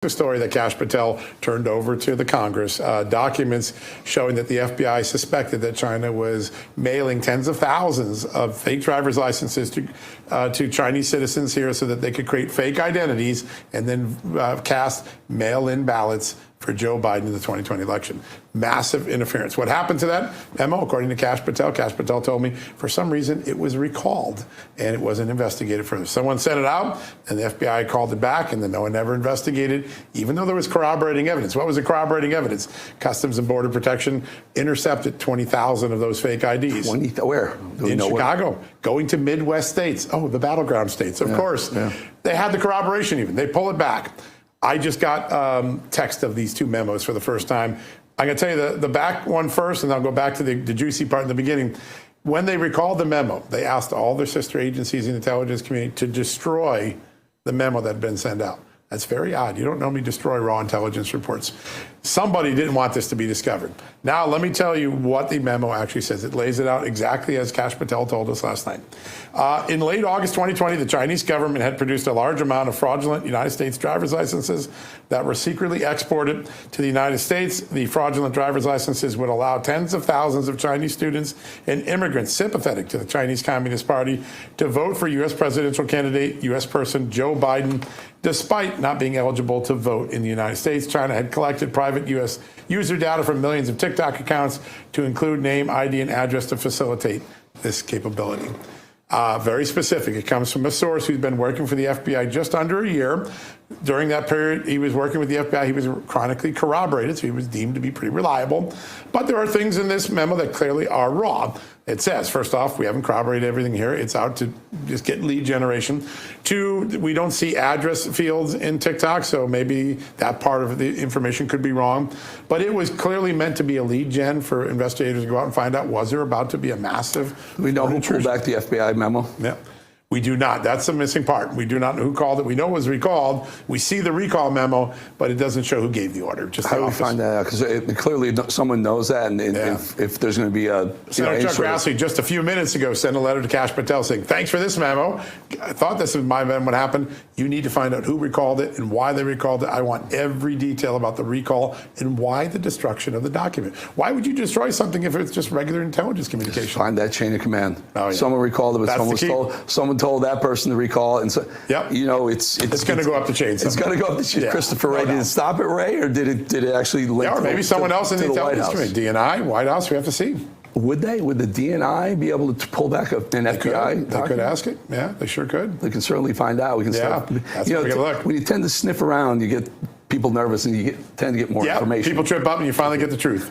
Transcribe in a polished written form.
The story that Kash Patel turned over to the Congress, documents showing that the FBI suspected that China was mailing tens of thousands of fake driver's licenses to Chinese citizens here so that they could create fake identities and then cast mail-in ballots for Joe Biden in the 2020 election. Massive interference. What happened to that memo, according to Kash Patel told me, for some reason it was recalled and it wasn't investigated further. Someone sent it out and the FBI called it back and then no one ever investigated, even though there was corroborating evidence. What was the corroborating evidence? Customs and Border Protection intercepted 20,000 of those fake IDs. 20, where? In Chicago, going to Midwest states. Oh, the battleground states, of course. Yeah. They had the corroboration even. They pull it back. I just got text of these two memos for the first time. I'm going to tell you the back one first, and I'll go back to the juicy part in the beginning. When they recalled the memo, they asked all their sister agencies in the intelligence community to destroy the memo that had been sent out. That's very odd. You don't normally destroy raw intelligence reports. Somebody didn't want this to be discovered. Now, let me tell you what the memo actually says. It lays it out exactly as Kash Patel told us last night. In late August 2020, the Chinese government had produced a large amount of fraudulent United States driver's licenses that were secretly exported to the United States. The fraudulent driver's licenses would allow tens of thousands of Chinese students and immigrants sympathetic to the Chinese Communist Party to vote for U.S. presidential candidate, U.S. person Joe Biden, despite not being eligible to vote in the United States. China had collected private U.S. user data from millions of TikTok accounts to include name, ID, and address to facilitate this capability. Very specific. It comes from a source who's been working for the FBI just under a year. During that period, he was working with the FBI. He was chronically corroborated, so he was deemed to be pretty reliable. But there are things in this memo that clearly are wrong. It says, first off, we haven't corroborated everything here. It's out to just get lead generation. Two, we don't see address fields in TikTok, so maybe that part of the information could be wrong. But it was clearly meant to be a lead gen for investigators to go out and find out, was there about to be a massive... Do we know who pulled back the FBI memo? Yeah. We do not. That's the missing part. We do not know who called it. We know it was recalled. We see the recall memo, but it doesn't show who gave the order. Just how do we find that out? Because clearly someone knows that, and if there's going to be a... Senator Chuck Grassley just a few minutes ago sent a letter to Kash Patel saying, thanks for this memo. I thought this was my memo what happened. You need to find out who recalled it and why they recalled it. I want every detail about the recall and why the destruction of the document. Why would you destroy something if it's just regular intelligence communication? Just find that chain of command. Oh, yeah. Someone recalled it, but someone told that person to recall, and so you know it's going to go up the chain. It's going to go up the chain. Christopher Wray, did it stop it, Ray, or did it actually link? Yeah, or maybe someone else in the intelligence community, DNI, White House. We have to see. Would they? Would the DNI be able to pull back an FBI? They could ask it. Yeah, they sure could. They can certainly find out. We can start. You know, when you tend to sniff around, you get people nervous, and you tend to get more information. People trip up, and you finally get the truth.